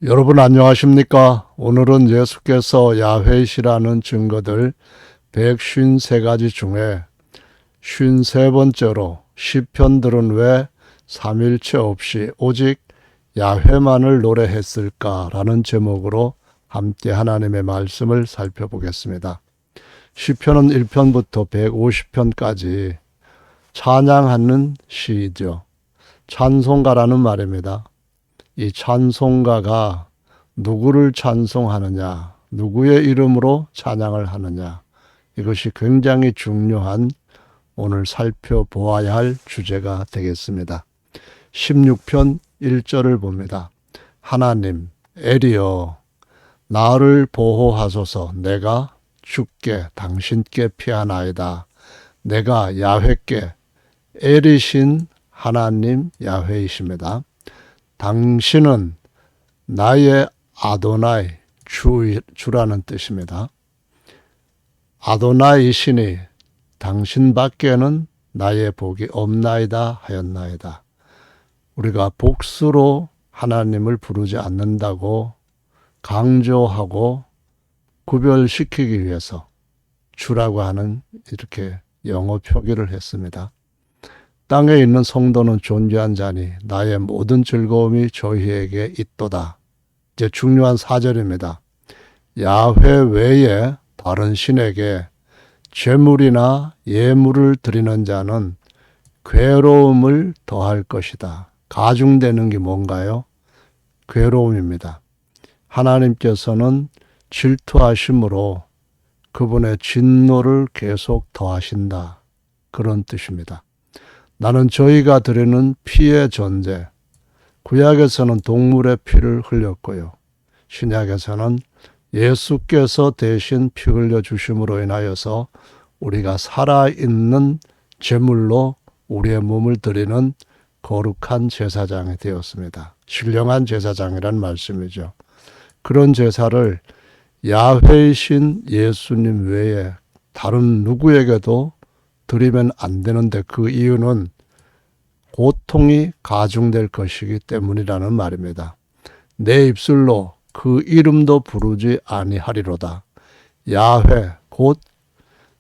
여러분 안녕하십니까? 오늘은 예수께서 야훼시라는 증거들 153가지 중에 53번째로 시편들은 왜 삼일체 없이 오직 야훼만을 노래했을까라는 제목으로 함께 하나님의 말씀을 살펴보겠습니다. 시편은 1편부터 150편까지 찬양하는 시이죠. 찬송가라는 말입니다. 이 찬송가가 누구를 찬송하느냐, 누구의 이름으로 찬양을 하느냐, 이것이 굉장히 중요한 오늘 살펴보아야 할 주제가 되겠습니다. 16편 1절을 봅니다. 하나님, 에리여, 나를 보호하소서. 내가 주께 당신께 피하나이다. 내가 야훼께, 에리신 하나님 야훼이십니다. 당신은 나의 아도나이, 주라는 뜻입니다. 아도나이시니 당신 밖에는 나의 복이 없나이다 하였나이다. 우리가 복수로 하나님을 부르지 않는다고 강조하고 구별시키기 위해서 주라고 하는 이렇게 영어 표기를 했습니다. 땅에 있는 성도는 존귀한 자니 나의 모든 즐거움이 저희에게 있도다. 이제 중요한 4절입니다. 야훼 외에 다른 신에게 제물이나 예물을 드리는 자는 괴로움을 더할 것이다. 가중되는 게 뭔가요? 괴로움입니다. 하나님께서는 질투하심으로 그분의 진노를 계속 더하신다. 그런 뜻입니다. 나는 저희가 드리는 피의 전제, 구약에서는 동물의 피를 흘렸고요. 신약에서는 예수께서 대신 피 흘려주심으로 인하여서 우리가 살아있는 제물로 우리의 몸을 드리는 거룩한 제사장이 되었습니다. 신령한 제사장이란 말씀이죠. 그런 제사를 야훼이신 예수님 외에 다른 누구에게도 드리면 안 되는데 그 이유는 고통이 가중될 것이기 때문이라는 말입니다. 내 입술로 그 이름도 부르지 아니하리로다. 야훼 곧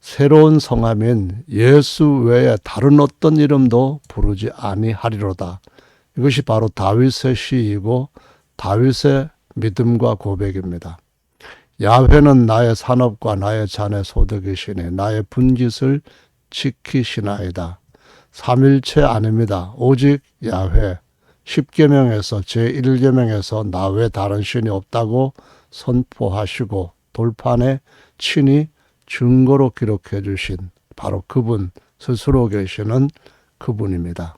새로운 성함인 예수 외에 다른 어떤 이름도 부르지 아니하리로다. 이것이 바로 다윗의 시이고 다윗의 믿음과 고백입니다. 야훼는 나의 산업과 나의 잔의 소득이시니 나의 분깃을 지키시나이다. 삼일체 아닙니다. 오직 야훼. 10계명에서 제1계명에서 나 외 다른 신이 없다고 선포하시고 돌판에 친히 증거로 기록해 주신 바로 그분 스스로 계시는 그분입니다.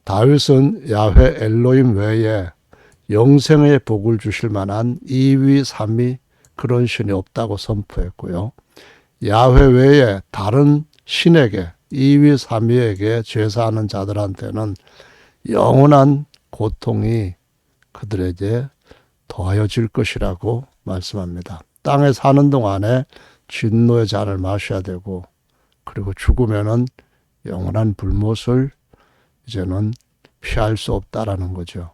다윗은 야훼 엘로힘 외에 영생의 복을 주실 만한 2위, 3위 그런 신이 없다고 선포했고요. 야훼 외에 다른 신에게 2위, 3위에게 제사하는 자들한테는 영원한 고통이 그들에게 더하여질 것이라고 말씀합니다. 땅에 사는 동안에 진노의 잔을 마셔야 되고 그리고 죽으면은 영원한 불못을 이제는 피할 수 없다라는 거죠.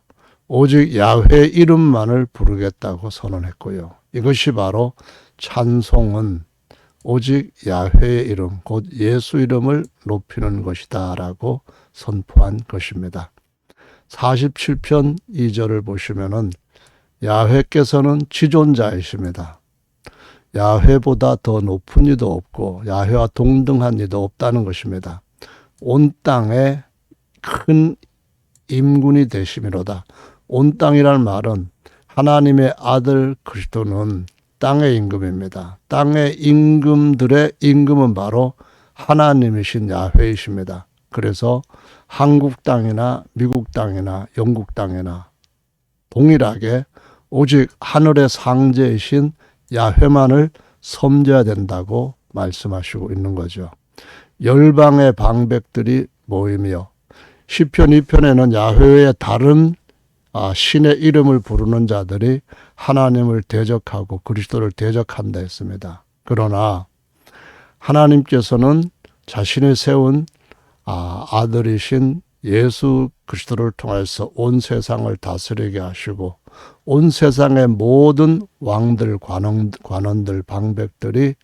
오직 야훼 이름만을 부르겠다고 선언했고요. 이것이 바로 찬송은 오직 야훼의 이름, 곧 예수 이름을 높이는 것이다 라고 선포한 것입니다. 47편 2절을 보시면은 야훼께서는 지존자이십니다. 야훼보다 더 높은 이도 없고 야훼와 동등한 이도 없다는 것입니다. 온 땅에 큰 임군이 되심이로다. 온 땅이란 말은 하나님의 아들 그리스도는 땅의 임금입니다. 땅의 임금들의 임금은 바로 하나님이신 야훼이십니다. 그래서 한국 땅이나 미국 땅이나 영국 땅이나 동일하게 오직 하늘의 상제이신 야훼만을 섬겨야 된다고 말씀하시고 있는 거죠. 열방의 방백들이 모이며 시편 2편에는 야훼 외에 다른 신의 이름을 부르는 자들이 하나님을 대적하고 그리스도를 대적한다 했습니다. 그러나 하나님께서는 자신이 세운 아들이신 예수 그리스도를 통해서 온 세상을 다스리게 하시고 온 세상의 모든 왕들, 관원들, 방백들이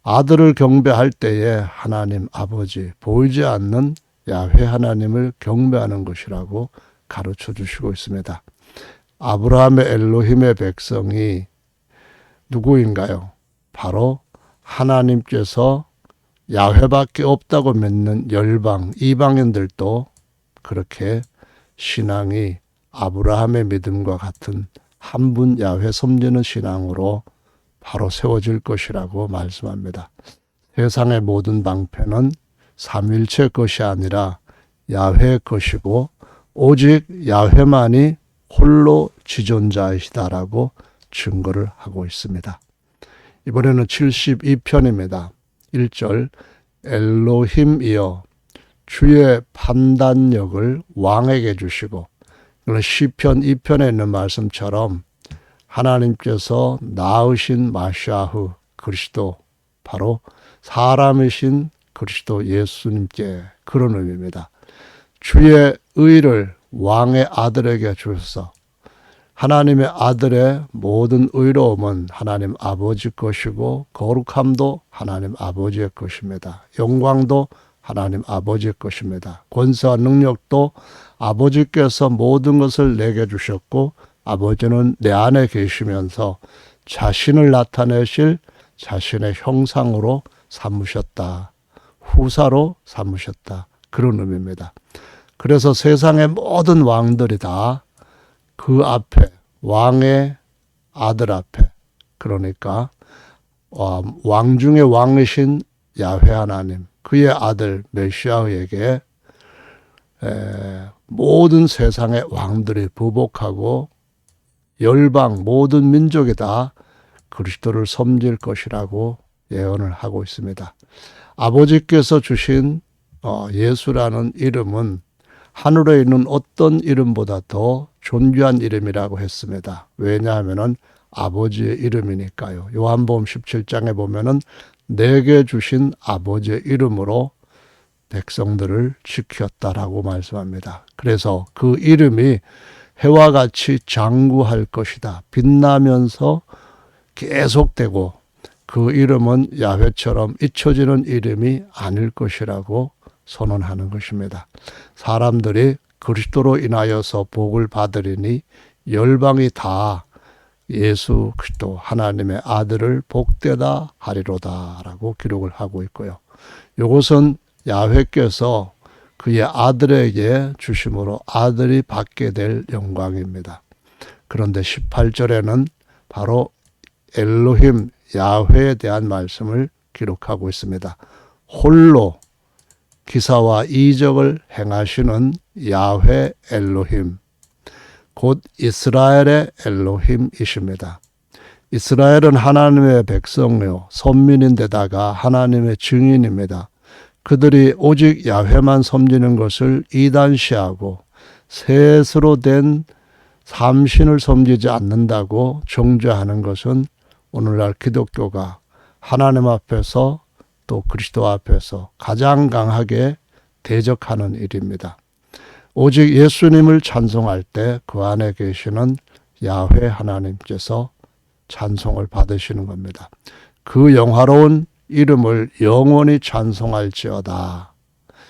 아들을 경배할 때에 하나님 아버지, 보이지 않는 야훼 하나님을 경배하는 것이라고 가르쳐 주시고 있습니다. 아브라함의 엘로힘의 백성이 누구인가요? 바로 하나님께서 야훼밖에 없다고 믿는 열방, 이방인들도 그렇게 신앙이 아브라함의 믿음과 같은 한 분 야훼 섬기는 신앙으로 바로 세워질 것이라고 말씀합니다. 세상의 모든 방패는 삼일체 것이 아니라 야훼의 것이고 오직 야훼만이 홀로 지존자이시다라고 증거를 하고 있습니다. 이번에는 72편입니다. 1절 엘로힘이여 주의 판단력을 왕에게 주시고, 시편 2편에 있는 말씀처럼 하나님께서 낳으신 마시아흐 그리스도, 바로 사람이신 그리스도 예수님께, 그런 의미입니다. 주의 의를 왕의 아들에게 주셔서 하나님의 아들의 모든 의로움은 하나님 아버지 것이고 거룩함도 하나님 아버지의 것입니다. 영광도 하나님 아버지의 것입니다. 권세와 능력도 아버지께서 모든 것을 내게 주셨고 아버지는 내 안에 계시면서 자신을 나타내실 자신의 형상으로 삼으셨다. 후사로 삼으셨다. 그런 의미입니다. 그래서 세상의 모든 왕들이 다 그 앞에, 왕의 아들 앞에, 그러니까 왕 중에 왕이신 야훼 하나님, 그의 아들 메시아에게 모든 세상의 왕들이 부복하고 열방 모든 민족이 다 그리스도를 섬길 것이라고 예언을 하고 있습니다. 아버지께서 주신 예수라는 이름은 하늘에 있는 어떤 이름보다 더 존귀한 이름이라고 했습니다. 왜냐하면 아버지의 이름이니까요. 요한복음 17장에 보면은 내게 주신 아버지의 이름으로 백성들을 지켰다라고 말씀합니다. 그래서 그 이름이 해와 같이 장구할 것이다. 빛나면서 계속되고 그 이름은 야훼처럼 잊혀지는 이름이 아닐 것이라고 선언하는 것입니다. 사람들이 그리스도로 인하여서 복을 받으리니 열방이 다 예수 그리스도 하나님의 아들을 복되다 하리로다라고 기록을 하고 있고요. 이것은 야훼께서 그의 아들에게 주심으로 아들이 받게 될 영광입니다. 그런데 18절에는 바로 엘로힘 야훼에 대한 말씀을 기록하고 있습니다. 홀로 기사와 이적을 행하시는 야훼 엘로힘, 곧 이스라엘의 엘로힘이십니다. 이스라엘은 하나님의 백성이요 선민인데다가 하나님의 증인입니다. 그들이 오직 야훼만 섬기는 것을 이단시하고 셋으로 된 삼신을 섬기지 않는다고 정죄하는 것은 오늘날 기독교가 하나님 앞에서 또 그리스도 앞에서 가장 강하게 대적하는 일입니다. 오직 예수님을 찬송할 때 그 안에 계시는 야훼 하나님께서 찬송을 받으시는 겁니다. 그 영화로운 이름을 영원히 찬송할지어다.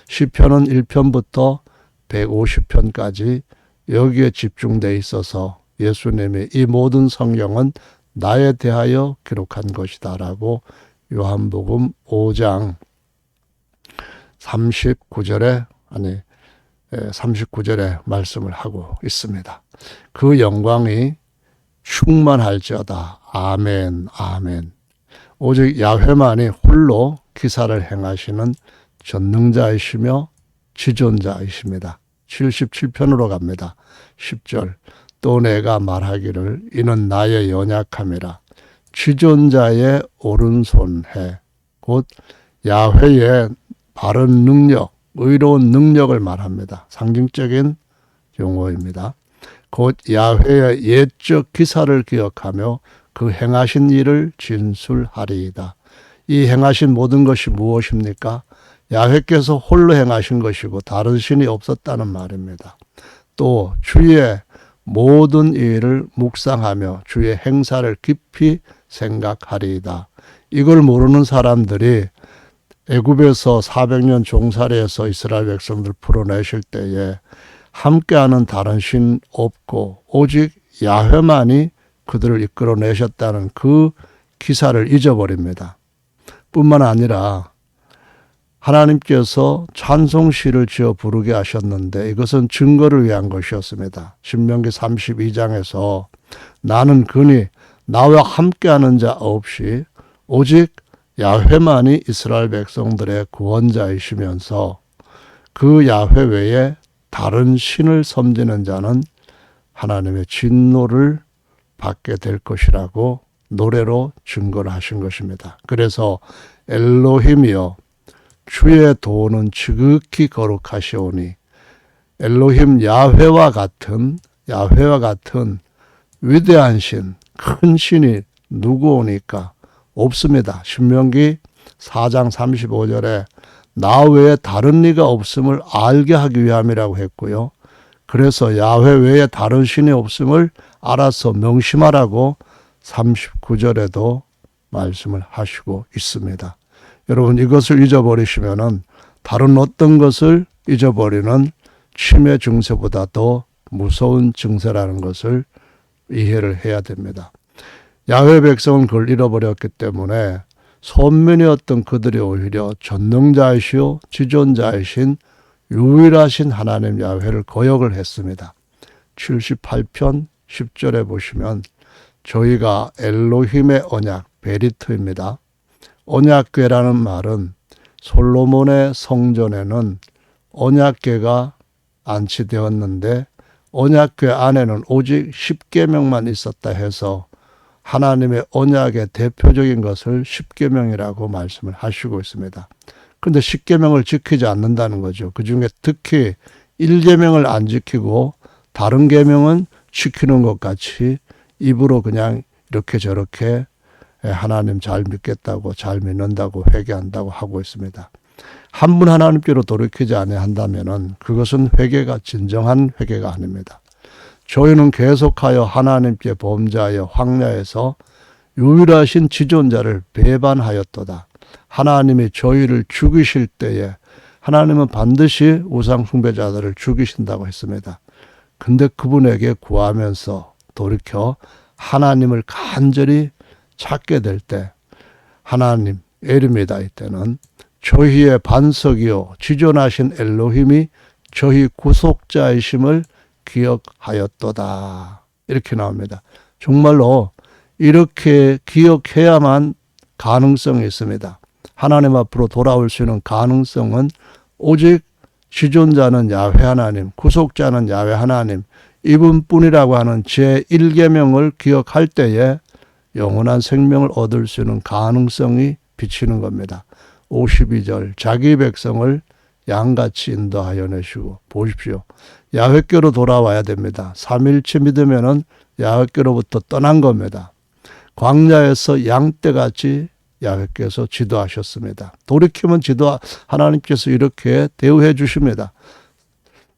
시편은 1편부터 150편까지 여기에 집중되어 있어서 예수님이 이 모든 성경은 나에 대하여 기록한 것이다 라고 요한복음 5장 39절에 말씀을 하고 있습니다. 그 영광이 충만할지어다. 아멘, 아멘. 오직 야훼만이 홀로 기사를 행하시는 전능자이시며 지존자이십니다. 77편으로 갑니다. 10절 또 내가 말하기를 이는 나의 연약함이라 지존자의 오른손해, 곧 야훼의 바른 능력, 의로운 능력을 말합니다. 상징적인 용어입니다. 곧 야훼의 옛적 기사를 기억하며 그 행하신 일을 진술하리이다. 이 행하신 모든 것이 무엇입니까? 야훼께서 홀로 행하신 것이고 다른 신이 없었다는 말입니다. 또 주의 모든 일을 묵상하며 주의 행사를 깊이 생각하리이다. 이걸 모르는 사람들이 애굽에서 400년 종살이에서 이스라엘 백성들 풀어내실 때에 함께하는 다른 신 없고 오직 야훼만이 그들을 이끌어내셨다는 그 기사를 잊어버립니다. 뿐만 아니라 하나님께서 찬송시를 지어 부르게 하셨는데 이것은 증거를 위한 것이었습니다. 신명기 32장에서 나는 그니 나와 함께하는 자 없이 오직 야훼만이 이스라엘 백성들의 구원자이시면서 그 야훼 외에 다른 신을 섬기는 자는 하나님의 진노를 받게 될 것이라고 노래로 증거를 하신 것입니다. 그래서 엘로힘이여 주의 도는 지극히 거룩하시오니 엘로힘 야훼와 같은 위대한 신, 큰 신이 누구오니까 없습니다. 신명기 4장 35절에 나 외에 다른 리가 없음을 알게 하기 위함이라고 했고요. 그래서 야훼 외에 다른 신이 없음을 알아서 명심하라고 39절에도 말씀을 하시고 있습니다. 여러분 이것을 잊어버리시면은 다른 어떤 것을 잊어버리는 치매 증세보다 더 무서운 증세라는 것을 이해를 해야 됩니다. 야훼 백성은 그걸 잃어버렸기 때문에 선민이었던 그들이 오히려 전능자이시오 지존자이신 유일하신 하나님 야훼를 거역을 했습니다. 78편 10절에 보시면 저희가 엘로힘의 언약 베리트입니다. 언약궤라는 말은 솔로몬의 성전에는 언약궤가 안치되었는데 언약궤 안에는 오직 10계명만 있었다 해서 하나님의 언약의 대표적인 것을 10계명이라고 말씀을 하시고 있습니다. 그런데 10계명을 지키지 않는다는 거죠. 그중에 특히 1계명을 안 지키고 다른 계명은 지키는 것 같이 입으로 그냥 이렇게 저렇게 하나님 잘 믿겠다고 잘 믿는다고 회개한다고 하고 있습니다. 한 분 하나님께로 돌이키지 아니한다면은 그것은 회개가 진정한 회개가 아닙니다. 저희는 계속하여 하나님께 범죄하여 황야에서 유일하신 지존자를 배반하였도다. 하나님이 저희를 죽이실 때에 하나님은 반드시 우상 숭배자들을 죽이신다고 했습니다. 근데 그분에게 구하면서 돌이켜 하나님을 간절히 찾게 될 때 하나님 에립니다. 이때는 저희의 반석이요 지존하신 엘로힘이 저희 구속자이심을 기억하였도다. 이렇게 나옵니다. 정말로 이렇게 기억해야만 가능성이 있습니다. 하나님 앞으로 돌아올 수 있는 가능성은 오직 지존자는 야훼 하나님, 구속자는 야훼 하나님, 이분뿐이라고 하는 제1계명을 기억할 때에 영원한 생명을 얻을 수 있는 가능성이 비치는 겁니다. 52절 자기 백성을 양같이 인도하여 내시고 보십시오. 야훼께로 돌아와야 됩니다. 삼일체 믿으면은 야훼께로부터 떠난 겁니다. 광야에서 양떼같이 야훼께서 지도하셨습니다. 돌이키면 하나님께서 이렇게 대우해 주십니다.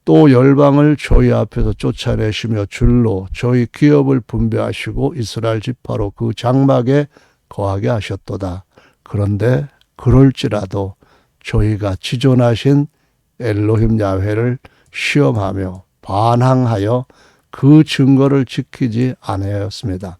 또 열방을 저희 앞에서 쫓아내시며 줄로 저희 기업을 분배하시고 이스라엘 지파로 그 장막에 거하게 하셨도다. 그런데 그럴지라도 저희가 지존하신 엘로힘 야훼를 시험하며 반항하여 그 증거를 지키지 아니하였습니다.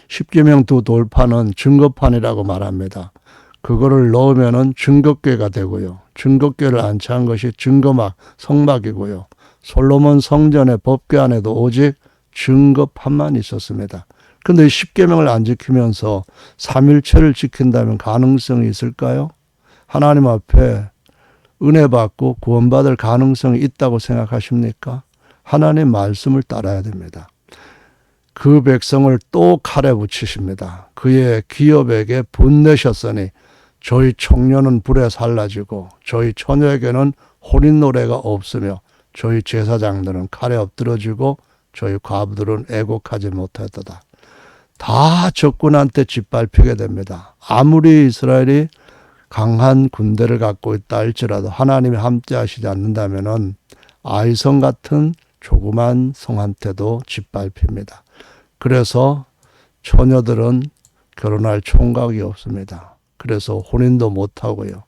십계명 두 돌판은 증거판이라고 말합니다. 그거를 넣으면은 증거궤가 되고요. 증거궤를 안치한 것이 증거막, 성막이고요. 솔로몬 성전의 법궤 안에도 오직 증거판만 있었습니다. 그런데 십계명을 안 지키면서 삼일체를 지킨다면 가능성이 있을까요? 하나님 앞에 은혜 받고 구원받을 가능성이 있다고 생각하십니까? 하나님 말씀을 따라야 됩니다. 그 백성을 또 칼에 붙이십니다. 그의 기업에게 분내셨으니 저희 청년은 불에 살라지고 저희 처녀에게는 혼인 노래가 없으며 저희 제사장들은 칼에 엎드러지고 저희 과부들은 애곡하지 못하였도다. 다 적군한테 짓밟히게 됩니다. 아무리 이스라엘이 강한 군대를 갖고 있다 할지라도 하나님이 함께 하시지 않는다면은 아이성 같은 조그만 성한테도 짓밟힙니다. 그래서 처녀들은 결혼할 총각이 없습니다. 그래서 혼인도 못하고요.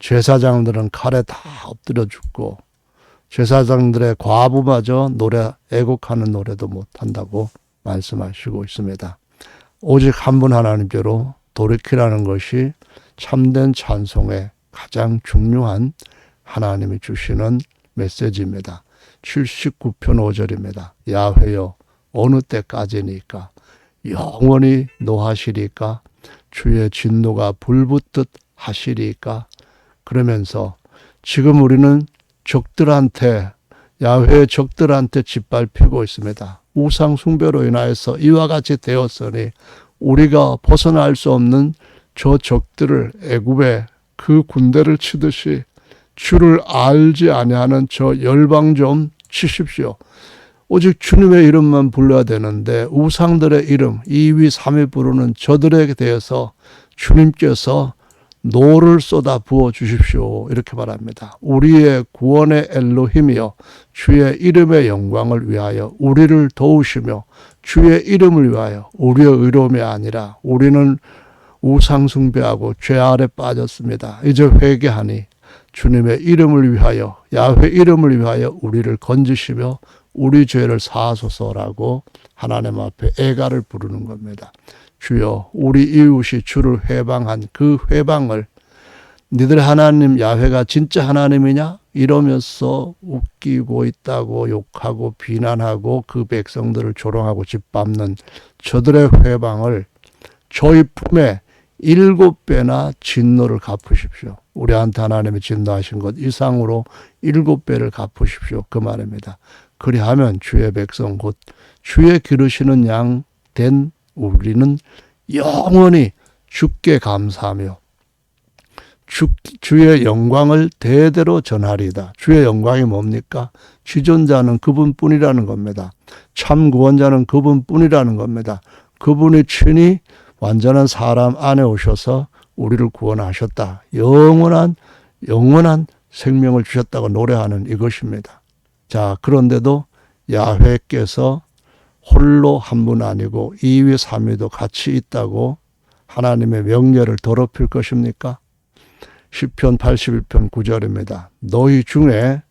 제사장들은 칼에 다 엎드려 죽고 제사장들의 과부마저 애곡하는 노래도 못한다고 말씀하시고 있습니다. 오직 한 분 하나님께로 돌이키라는 것이 참된 찬송의 가장 중요한 하나님이 주시는 메시지입니다. 79편 5절입니다. 야훼여 어느 때까지니까 영원히 노하시리까 주의 진노가 불붙듯 하시리까. 그러면서 지금 우리는 적들한테 야훼의 적들한테 짓밟히고 있습니다. 우상 숭배로 인하여서 이와 같이 되었으니 우리가 벗어날 수 없는 저 적들을 애굽에 그 군대를 치듯이 주를 알지 아니하는 저 열방 좀 치십시오. 오직 주님의 이름만 불러야 되는데 우상들의 이름 2위 3위 부르는 저들에게 대해서 주님께서 노를 쏟아 부어 주십시오. 이렇게 말합니다. 우리의 구원의 엘로힘이여 주의 이름의 영광을 위하여 우리를 도우시며 주의 이름을 위하여 우리의 의로움이 아니라 우리는 우상 숭배하고 죄 아래 빠졌습니다. 이제 회개하니 주님의 이름을 위하여 야훼 이름을 위하여 우리를 건지시며 우리 죄를 사하소서라고 하나님 앞에 애가를 부르는 겁니다. 주여 우리 이웃이 주를 회방한 그 회방을 니들 하나님 야훼가 진짜 하나님이냐? 이러면서 웃기고 있다고 욕하고 비난하고 그 백성들을 조롱하고 짓밟는 저들의 회방을 저희 품에 7배나 진노를 갚으십시오. 우리한테 하나님이 진노하신 것 이상으로 7배를 갚으십시오. 그 말입니다. 그리하면 주의 백성 곧 주의 기르시는 양 된 우리는 영원히 주께 감사하며 주의 영광을 대대로 전하리이다. 주의 영광이 뭡니까? 지존자는 그분뿐이라는 겁니다. 참 구원자는 그분뿐이라는 겁니다. 그분이 친히 완전한 사람 안에 오셔서 우리를 구원하셨다. 영원한 생명을 주셨다고 노래하는 이것입니다. 자, 그런데도 야훼께서 홀로 한 분 아니고 2위 3위도 같이 있다고 하나님의 명예를 더럽힐 것입니까? 시편 81편 9절입니다. 너희 중에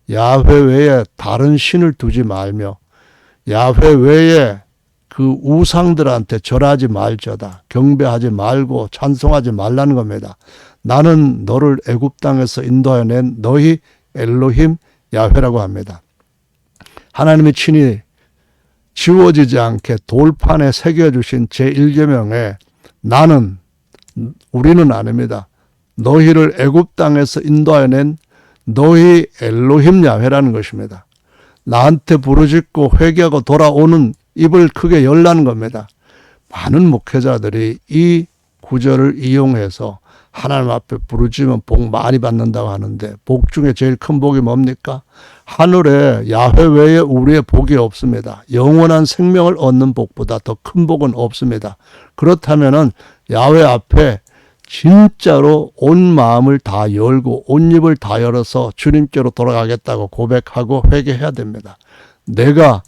야훼 외에 다른 신을 두지 말며 야훼 외에 그 우상들한테 절하지 말자다. 경배하지 말고 찬송하지 말라는 겁니다. 나는 너를 애굽 땅에서 인도하여 낸 너희 엘로힘 야훼라고 합니다. 하나님이 친히 지워지지 않게 돌판에 새겨주신 제1계명에 우리는 아닙니다. 너희를 애굽 땅에서 인도하여 낸 너희 엘로힘 야훼라는 것입니다. 나한테 부르짖고 회개하고 돌아오는 입을 크게 열라는 겁니다. 많은 목회자들이 이 구절을 이용해서 하나님 앞에 부르짖으면 복 많이 받는다고 하는데 복 중에 제일 큰 복이 뭡니까? 하늘에 야훼 외에 우리의 복이 없습니다. 영원한 생명을 얻는 복보다 더 큰 복은 없습니다. 그렇다면은 야훼 앞에 진짜로 온 마음을 다 열고 온 입을 다 열어서 주님께로 돌아가겠다고 고백하고 회개해야 됩니다. 내가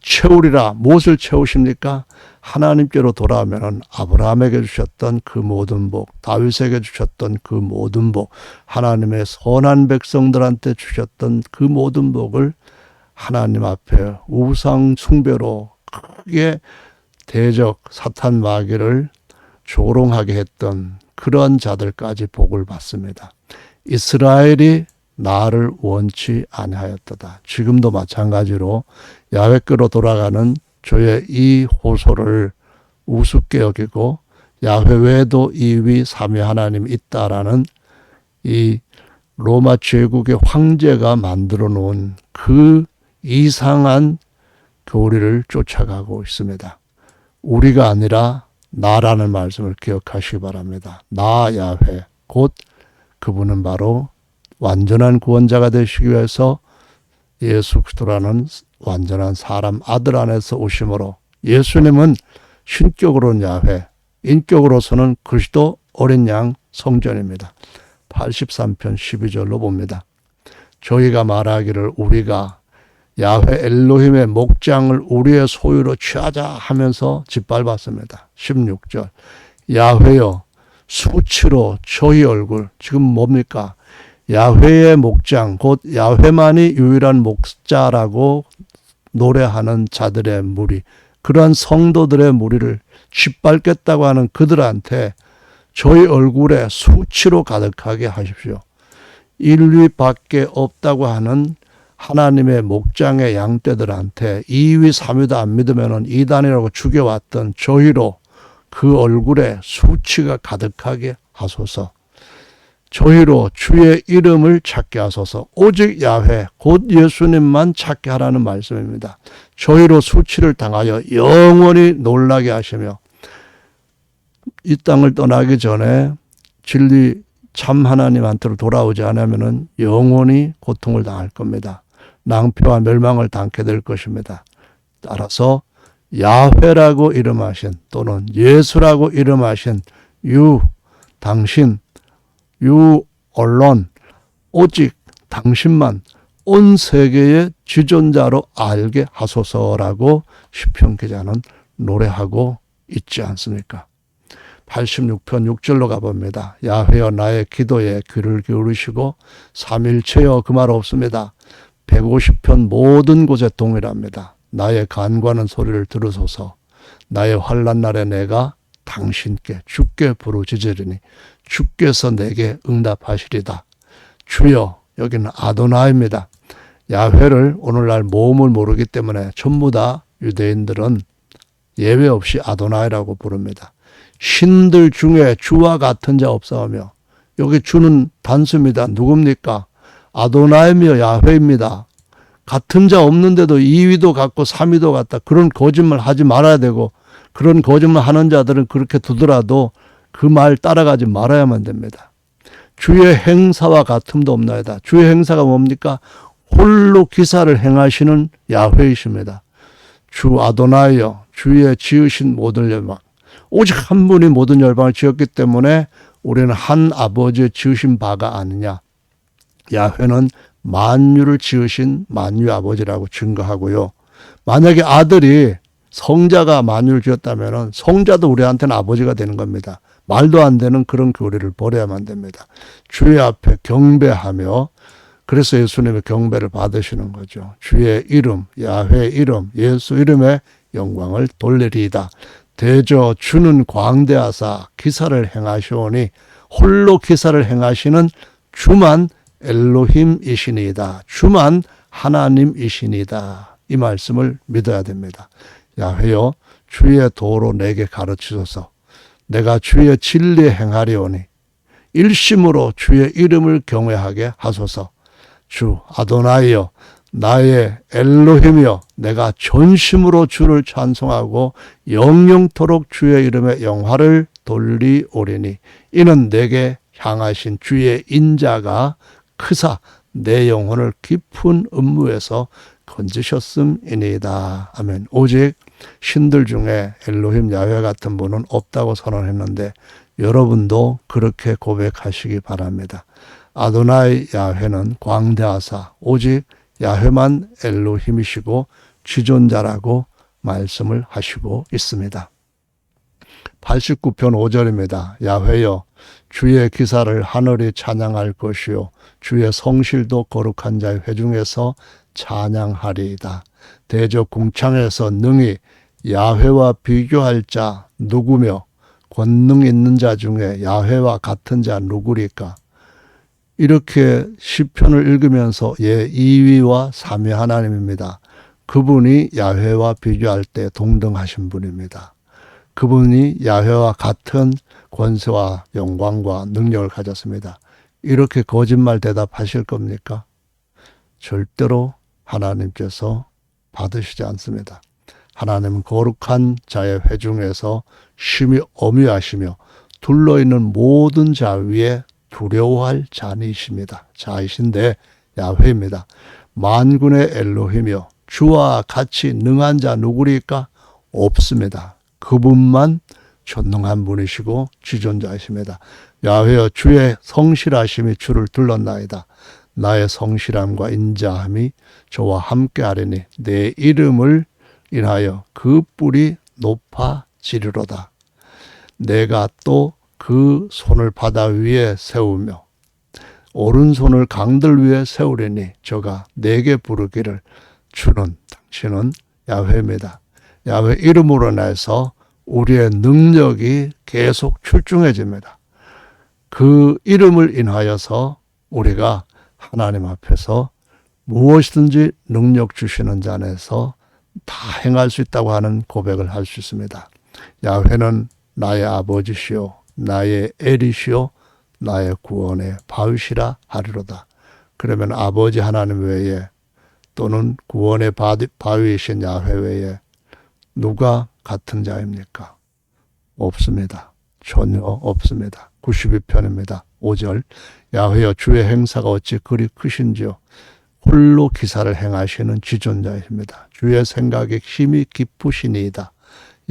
채우리라. 무엇을 채우십니까? 하나님께로 돌아오면 아브라함에게 주셨던 그 모든 복, 다윗에게 주셨던 그 모든 복, 하나님의 선한 백성들한테 주셨던 그 모든 복을 하나님 앞에 우상 숭배로 크게 대적 사탄 마귀를 조롱하게 했던 그런 자들까지 복을 받습니다. 이스라엘이 나를 원치 아니하였도다. 지금도 마찬가지로 야훼께로 돌아가는 저의 이 호소를 우습게 여기고 야훼 외에도 2위 3위 하나님이 있다라는 이 로마 제국의 황제가 만들어 놓은 그 이상한 교리를 쫓아가고 있습니다. 우리가 아니라 나라는 말씀을 기억하시기 바랍니다. 나 야훼 곧 그분은 바로 완전한 구원자가 되시기 위해서 예수 그리스도라는 완전한 사람 아들 안에서 오심으로 예수님은 신격으로는 야훼, 인격으로서는 그리스도 어린 양 성전입니다. 83편 12절로 봅니다. 저희가 말하기를 우리가 야훼 엘로힘의 목장을 우리의 소유로 취하자 하면서 짓밟았습니다. 16절 야훼여 수치로 저희 얼굴, 지금 뭡니까? 야훼의 목장, 곧 야훼만이 유일한 목자라고 노래하는 자들의 무리, 그러한 성도들의 무리를 짓밟겠다고 하는 그들한테 저희 얼굴에 수치로 가득하게 하십시오. 인류밖에 없다고 하는 하나님의 목장의 양떼들한테 2위 3위도 안 믿으면 이단이라고 죽여왔던 저희로 그 얼굴에 수치가 가득하게 하소서. 저희로 주의 이름을 찾게 하소서. 오직 야훼 곧 예수님만 찾게 하라는 말씀입니다. 저희로 수치를 당하여 영원히 놀라게 하시며 이 땅을 떠나기 전에 진리 참 하나님한테로 돌아오지 않으면 영원히 고통을 당할 겁니다. 낭패와 멸망을 당게 될 것입니다. 따라서 야훼라고 이름하신 또는 예수라고 이름하신 당신, 언론, 오직 당신만 온 세계의 지존자로 알게 하소서라고 시편 기자는 노래하고 있지 않습니까? 86편 6절로 가봅니다. 야훼여 나의 기도에 귀를 기울이시고 삼일체여 그 말 없습니다. 150편 모든 곳에 동일합니다. 나의 간과하는 소리를 들으소서. 나의 환난 날에 내가 당신께 주께 부르짖으리니 주께서 내게 응답하시리다. 주여, 여기는 아도나입니다. 야훼를 오늘날 모음을 모르기 때문에 전부 다 유대인들은 예외 없이 아도나이라고 부릅니다. 신들 중에 주와 같은 자 없사오며, 여기 주는 단수입니다. 누굽니까? 아도나이며 야훼입니다. 같은 자 없는데도 2위도 같고 3위도 같다. 그런 거짓말 하지 말아야 되고, 그런 거짓말 하는 자들은 그렇게 두더라도 그 말 따라가지 말아야만 됩니다. 주의 행사와 같음도 없나이다. 주의 행사가 뭡니까? 홀로 기사를 행하시는 야훼이십니다. 주 아도나이여, 주의 지으신 모든 열방, 오직 한 분이 모든 열방을 지었기 때문에 우리는 한 아버지의 지으신 바가 아니냐. 야훼는 만유를 지으신 만유 아버지라고 증거하고요. 만약에 아들이 성자가 만유를 지었다면 성자도 우리한테는 아버지가 되는 겁니다. 말도 안 되는 그런 교리를 버려야만 됩니다. 주의 앞에 경배하며, 그래서 예수님의 경배를 받으시는 거죠. 주의 이름, 야훼 이름, 예수 이름의 영광을 돌리리이다. 대저 주는 광대하사 기사를 행하시오니 홀로 기사를 행하시는 주만 엘로힘이시니이다. 주만 하나님이시니이다. 이 말씀을 믿어야 됩니다. 야훼여 주의 도로 내게 가르치소서. 내가 주의 진리 행하리오니 일심으로 주의 이름을 경외하게 하소서. 주 아도나이여 나의 엘로힘이여 내가 전심으로 주를 찬송하고 영영토록 주의 이름의 영화를 돌리오리니 이는 내게 향하신 주의 인자가 크사 내 영혼을 깊은 음무에서 건지셨음이니이다. 아멘. 오직 신들 중에 엘로힘 야훼 같은 분은 없다고 선언했는데 여러분도 그렇게 고백하시기 바랍니다. 아도나이 야훼는 광대하사 오직 야훼만 엘로힘이시고 지존자라고 말씀을 하시고 있습니다. 89편 5절입니다. 야훼여 주의 기사를 하늘이 찬양할 것이요 주의 성실도 거룩한 자의 회중에서 찬양하리이다. 대저 궁창에서 능히 야훼와 비교할 자 누구며 권능 있는 자 중에 야훼와 같은 자 누구리까? 이렇게 시편을 읽으면서 2위와 3위 하나님입니다. 그분이 야훼와 비교할 때 동등하신 분입니다. 그분이 야훼와 같은 권세와 영광과 능력을 가졌습니다. 이렇게 거짓말 대답하실 겁니까? 절대로 하나님께서 받으시지 않습니다. 하나님은 거룩한 자의 회중에서 심히 엄위하시며 둘러있는 모든 자 위에 두려워할 자이신데 야훼입니다. 만군의 엘로힘이여 주와 같이 능한 자 누구리까? 없습니다. 그분만 전능한 분이시고 지존자이십니다. 야훼여 주의 성실하심이 주를 둘렀나이다. 나의 성실함과 인자함이 저와 함께하리니 내 이름을 인하여 그 뿔이 높아지리로다. 내가 또 그 손을 바다 위에 세우며 오른손을 강들 위에 세우리니 저가 내게 부르기를 주는 당신은 야훼입니다. 야훼 이름으로 인해서 우리의 능력이 계속 출중해집니다. 그 이름을 인하여서 우리가 하나님 앞에서 무엇이든지 능력 주시는 자 안에서 다 행할 수 있다고 하는 고백을 할 수 있습니다. 야훼는 나의 아버지시요 나의 엘이시요 나의 구원의 바위시라 하리로다. 그러면 아버지 하나님 외에 또는 구원의 바위이신 야훼 외에 누가 같은 자입니까? 없습니다. 전혀 없습니다. 92편입니다. 5절 야훼여 주의 행사가 어찌 그리 크신지요. 홀로 기사를 행하시는 지존자이십니다. 주의 생각이 힘이 깊으시니이다.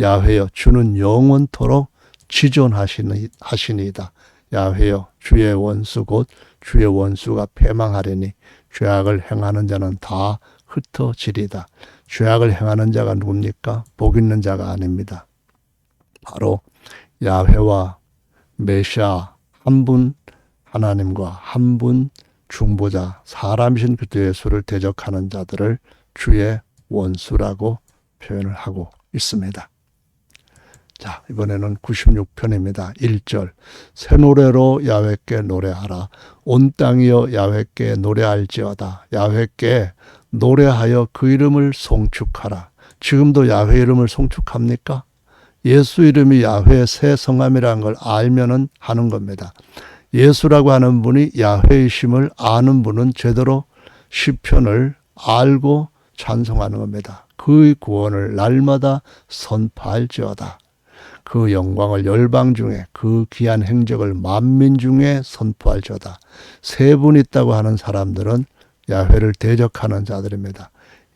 야훼여 주는 영원토록 지존하시니이다. 야훼여 주의 원수 곧 주의 원수가 패망하리니 죄악을 행하는 자는 다 흩어지리다. 죄악을 행하는 자가 누굽니까? 복 있는 자가 아닙니다. 바로 야훼와 메시아 한 분 하나님과 한 분 중보자 사람이신 그리스도 예수를 대적하는 자들을 주의 원수라고 표현을 하고 있습니다. 자, 이번에는 96편입니다. 1절 새 노래로 야훼께 노래하라. 온 땅이여 야훼께 노래할지어다. 야훼께 노래하여 그 이름을 송축하라. 지금도 야훼 이름을 송축합니까? 예수 이름이 야훼의 새 성함이라는 걸 알면은 하는 겁니다. 예수라고 하는 분이 야훼이심을 아는 분은 제대로 시편을 알고 찬송하는 겁니다. 그의 구원을 날마다 선포할지어다. 그 영광을 열방 중에 그 귀한 행적을 만민 중에 선포할지어다. 세 분 있다고 하는 사람들은 야훼를 대적하는 자들입니다.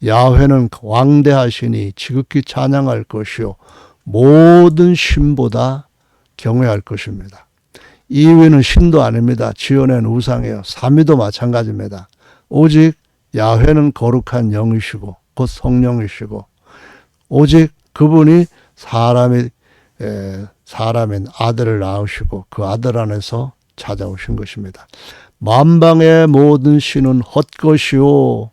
야훼는 왕대하시니 지극히 찬양할 것이요 모든 신보다 경외할 것입니다. 2위는 신도 아닙니다. 지어낸 우상이에요. 3위도 마찬가지입니다. 오직 야훼는 거룩한 영이시고 곧 성령이시고 오직 그분이 사람인 아들을 낳으시고 그 아들 안에서 찾아오신 것입니다. 만방의 모든 신은 헛것이요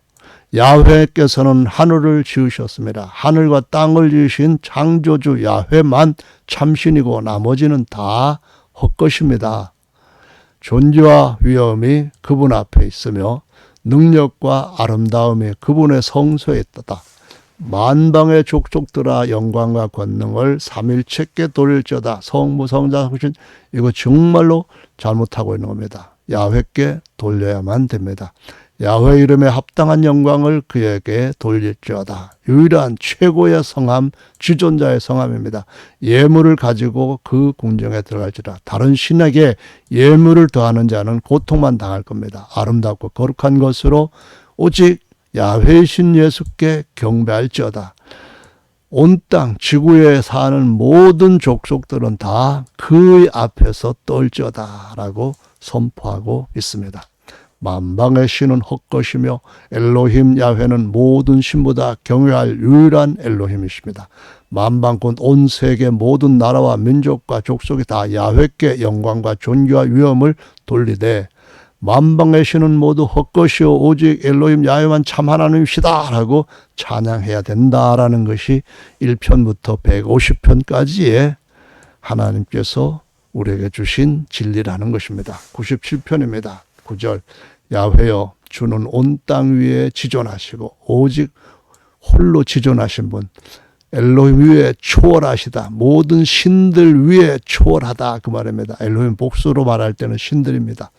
야훼께서는 하늘을 지으셨습니다. 하늘과 땅을 지으신 창조주 야훼만 참신이고 나머지는 다 헛것입니다. 존재와 위엄이 그분 앞에 있으며 능력과 아름다움이 그분의 성소에 있다. 만방의 족속들아 영광과 권능을 삼일체께 돌릴지어다. 성부성자하신 이거 정말로 잘못하고 있는 겁니다. 야훼께 돌려야만 됩니다. 야훼 이름에 합당한 영광을 그에게 돌릴지어다. 유일한 최고의 성함, 지존자의 성함입니다. 예물을 가지고 그 궁정에 들어갈지라. 다른 신에게 예물을 더하는 자는 고통만 당할 겁니다. 아름답고 거룩한 것으로 오직 야훼이신 예수께 경배할지어다. 온 땅 지구에 사는 모든 족속들은 다 그의 앞에서 떨지어다 라고 선포하고 있습니다. 만방의 신은 헛것이며 엘로힘 야훼는 모든 신보다 경외할 유일한 엘로힘이십니다. 만방 곧 온 세계 모든 나라와 민족과 족속이 다 야훼께 영광과 존귀와 위엄을 돌리되 만방의 신은 모두 헛것이요 오직 엘로힘 야훼만 참 하나님이시다 라고 찬양해야 된다라는 것이 1편부터 150편까지의 하나님께서 우리에게 주신 진리라는 것입니다. 97편입니다. 9절 야훼여 주는 온 땅 위에 지존하시고 오직 홀로 지존하신 분 엘로힘 위에 초월하시다. 모든 신들 위에 초월하다 그 말입니다. 엘로힘 복수로 말할 때는 신들입니다.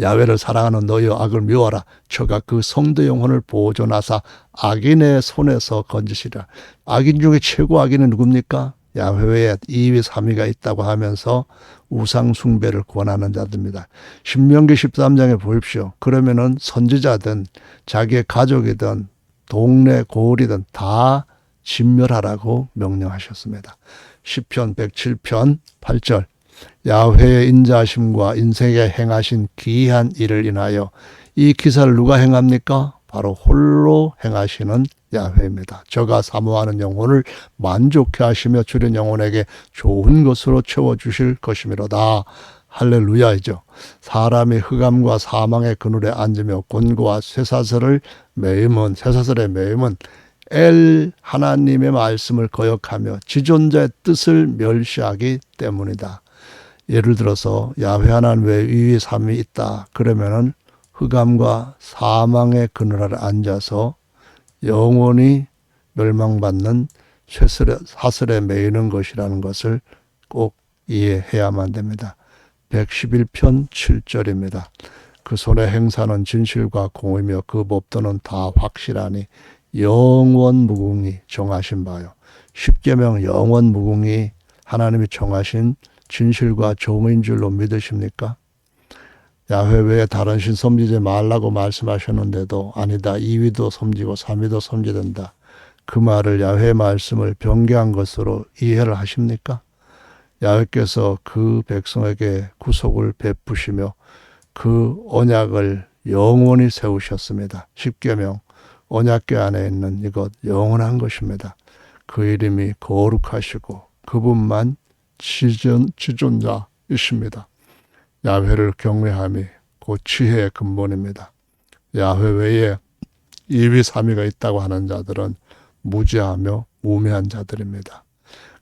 야훼를 사랑하는 너희여 악을 미워하라. 저가 그 성도 영혼을 보존하사 악인의 손에서 건지시라. 악인 중에 최고 악인은 누굽니까? 야훼 외에 2위 3위가 있다고 하면서 우상 숭배를 권하는 자들입니다. 신명기 13장에 보십시오. 그러면은 선지자든 자기의 가족이든 동네 고을이든 다 진멸하라고 명령하셨습니다. 시편 107편 8절 야훼의 인자하심과 인생에 행하신 기이한 일을 인하여 이 기사를 누가 행합니까? 바로 홀로 행하시는 야훼입니다. 저가 사모하는 영혼을 만족해 하시며 주린 영혼에게 좋은 것으로 채워주실 것이미로다. 할렐루야이죠. 사람이 흑암과 사망의 그늘에 앉으며 곤고와 쇠사슬의 매임은 엘 하나님의 말씀을 거역하며 지존자의 뜻을 멸시하기 때문이다. 예를 들어서 야훼 하나님 외에 위위 삼위 있다. 그러면은 흑암과 사망의 그늘 아래 앉아서 영원히 멸망받는 사슬에 매이는 것이라는 것을 꼭 이해해야만 됩니다. 111편 7절입니다. 그 손의 행사는 진실과 공의며 그 법도는 다 확실하니 영원 무궁히 정하신 바요. 십계명 영원 무궁히 하나님이 정하신 진실과 정의인 줄로 믿으십니까? 야훼 외에 다른 신 섬기지 말라고 말씀하셨는데도 아니다. 2위도 섬기고 3위도 섬기된다. 그 말을 야훼 말씀을 변개한 것으로 이해를 하십니까? 야훼께서 그 백성에게 구속을 베푸시며 그 언약을 영원히 세우셨습니다. 십계명 언약궤 안에 있는 이것 영원한 것입니다. 그 이름이 거룩하시고 그분만 지존자이십니다. 야훼를 경외함이 곧 지혜의 근본입니다. 야훼 외에 2위, 3위가 있다고 하는 자들은 무지하며 우매한 자들입니다.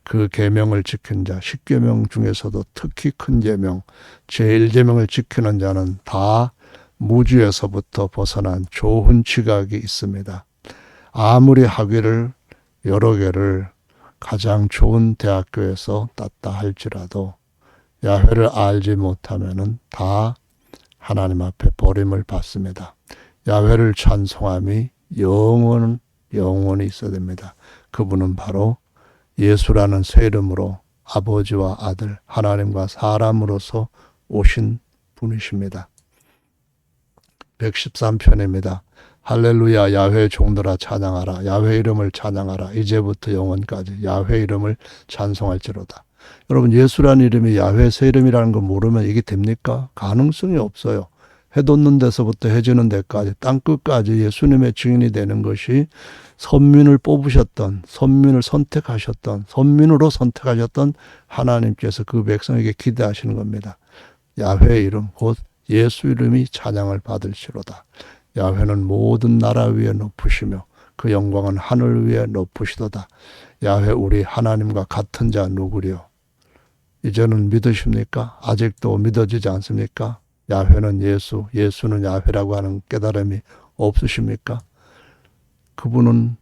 그 계명을 지킨 자, 10계명 중에서도 특히 큰 계명, 제1계명을 지키는 자는 다 무지에서부터 벗어난 좋은 지각이 있습니다. 아무리 학위를 여러 개를 가장 좋은 대학교에서 땄다 할지라도 야훼를 알지 못하면은 다 하나님 앞에 버림을 받습니다. 야훼를 찬송함이 영원히 있어야 됩니다. 그분은 바로 예수라는 새 이름으로 아버지와 아들 하나님과 사람으로서 오신 분이십니다. 113편입니다. 할렐루야 야훼 종들아 찬양하라. 야훼 이름을 찬양하라. 이제부터 영원까지 야훼 이름을 찬송할지로다. 여러분 예수라는 이름이 야훼 새 이름이라는 거 모르면 이게 됩니까? 가능성이 없어요. 해 돋는 데서부터 해 지는 데까지 땅끝까지 예수님의 증인이 되는 것이 선민을 뽑으셨던, 선민을 선택하셨던, 선민으로 선택하셨던 하나님께서 그 백성에게 기대하시는 겁니다. 야훼 이름 곧 예수 이름이 찬양을 받을지로다. 야훼는 모든 나라 위에 높으시며 그 영광은 하늘 위에 높으시도다. 야훼 우리 하나님과 같은 자 누구려? 이제는 믿으십니까? 아직도 믿어지지 않습니까? 야훼는 예수, 예수는 야훼라고 하는 깨달음이 없으십니까? 그분은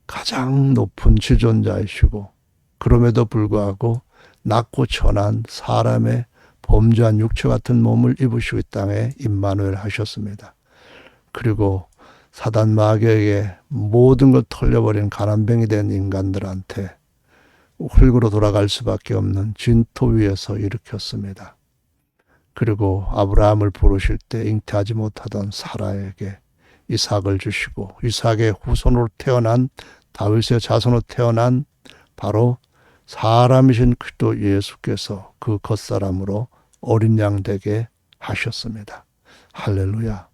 가장 높은 지존자이시고 그럼에도 불구하고 낮고 천한 사람의 범죄한 육체 같은 몸을 입으시고 이 땅에 임마누엘 하셨습니다. 그리고 사단 마귀에게 모든 걸 털려버린 가난뱅이 된 인간들한테 흙으로 돌아갈 수밖에 없는 진토 위에서 일으켰습니다. 그리고 아브라함을 부르실 때 잉태하지 못하던 사라에게 이삭을 주시고 이삭의 후손으로 태어난 다윗의 자손으로 태어난 바로 사람이신 그리스도 예수께서 그 겉사람으로 어린 양 되게 하셨습니다. 할렐루야.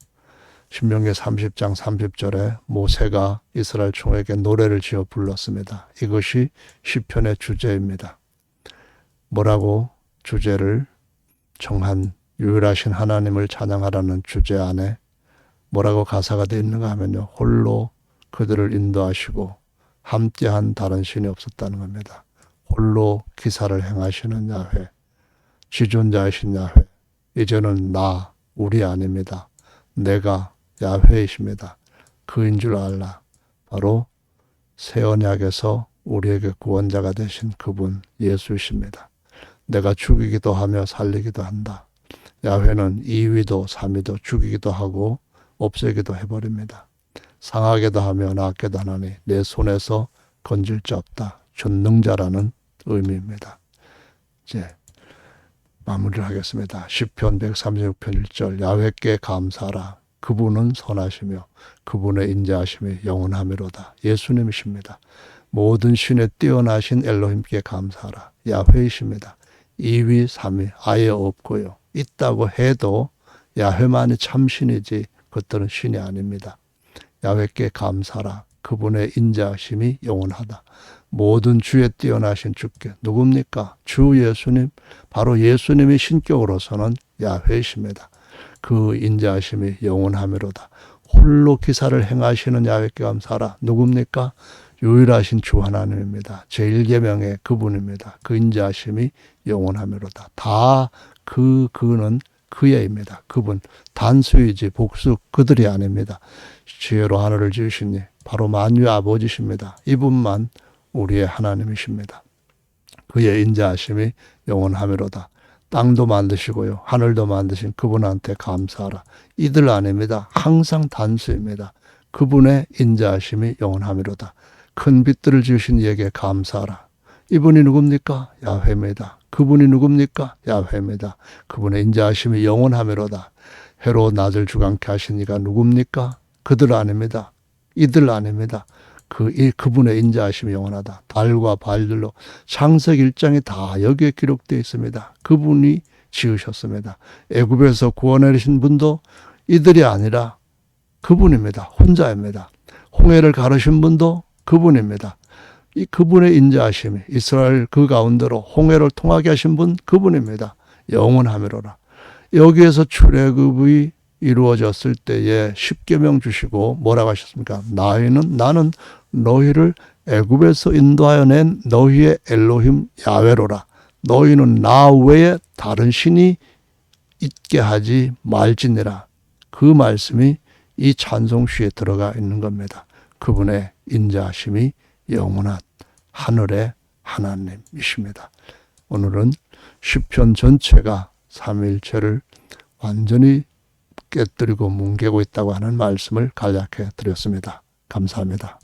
신명기 30장 30절에 모세가 이스라엘 총에게 노래를 지어 불렀습니다. 이것이 시편의 주제입니다. 뭐라고 주제를 정한 유일하신 하나님을 찬양하라는 주제 안에 뭐라고 가사가 되어 있는가 하면요. 홀로 그들을 인도하시고 함께한 다른 신이 없었다는 겁니다. 홀로 기사를 행하시는 야훼, 지존자이신 야훼, 이제는 우리 아닙니다. 내가 야훼이십니다. 그인 줄 알라. 바로 새 언약에서 우리에게 구원자가 되신 그분 예수이십니다. 내가 죽이기도 하며 살리기도 한다. 야훼는 2위도 3위도 죽이기도 하고 없애기도 해버립니다. 상하게도 하며 낫게도 하나니 내 손에서 건질 자 없다. 전능자라는 의미입니다. 이제 마무리를 하겠습니다. 시편 136편 1절 야훼께 감사하라. 그분은 선하시며 그분의 인자하심이 영원하미로다. 예수님이십니다. 모든 신에 뛰어나신 엘로힘께 감사하라. 야훼이십니다. 2위, 3위 아예 없고요. 있다고 해도 야훼만이 참신이지 그것들은 신이 아닙니다. 야훼께 감사하라. 그분의 인자하심이 영원하다. 모든 주에 뛰어나신 주께 누굽니까? 주 예수님, 바로 예수님의 신격으로서는 야훼이십니다. 그 인자하심이 영원하미로다. 홀로 기사를 행하시는 야훼께 감사하라. 누굽니까? 유일하신 주 하나님입니다. 제1계명의 그분입니다. 그 인자하심이 영원하미로다. 다 그는 그의입니다. 그분 단수이지 복수 그들이 아닙니다. 지혜로 하늘을 지으시니 바로 만유의 아버지십니다. 이분만 우리의 하나님이십니다. 그의 인자하심이 영원하미로다. 땅도 만드시고요. 하늘도 만드신 그분한테 감사하라. 이들 아닙니다. 항상 단수입니다. 그분의 인자하심이 영원하미로다. 큰 빛들을 지으신 이에게 감사하라. 이분이 누굽니까? 야훼입니다. 그분이 누굽니까? 야훼입니다. 그분의 인자하심이 영원하미로다. 해로 낮을 주간케 하신 이가 누굽니까? 그들 아닙니다. 이들 아닙니다. 그분의 인자하심이 영원하다. 달과 발들로 창세기 1장에 다 여기에 기록되어 있습니다. 그분이 지으셨습니다. 애굽에서 구원해내신 분도 이들이 아니라 그분입니다. 혼자입니다. 홍해를 가르신 분도 그분입니다. 이 그분의 인자하심이 이스라엘 그 가운데로 홍해를 통하게 하신 분 그분입니다. 영원하미로라. 여기에서 출애굽이 이루어졌을 때에 십계명 주시고 뭐라고 하셨습니까? 나는 너희를 애굽에서 인도하여 낸 너희의 엘로힘 야훼로라. 너희는 나 외에 다른 신이 있게 하지 말지니라. 그 말씀이 이 찬송시에 들어가 있는 겁니다. 그분의 인자하심이 영원한 하늘의 하나님이십니다. 오늘은 시편 전체가 삼위일체를 완전히 깨뜨리고 뭉개고 있다고 하는 말씀을 간략해 드렸습니다. 감사합니다.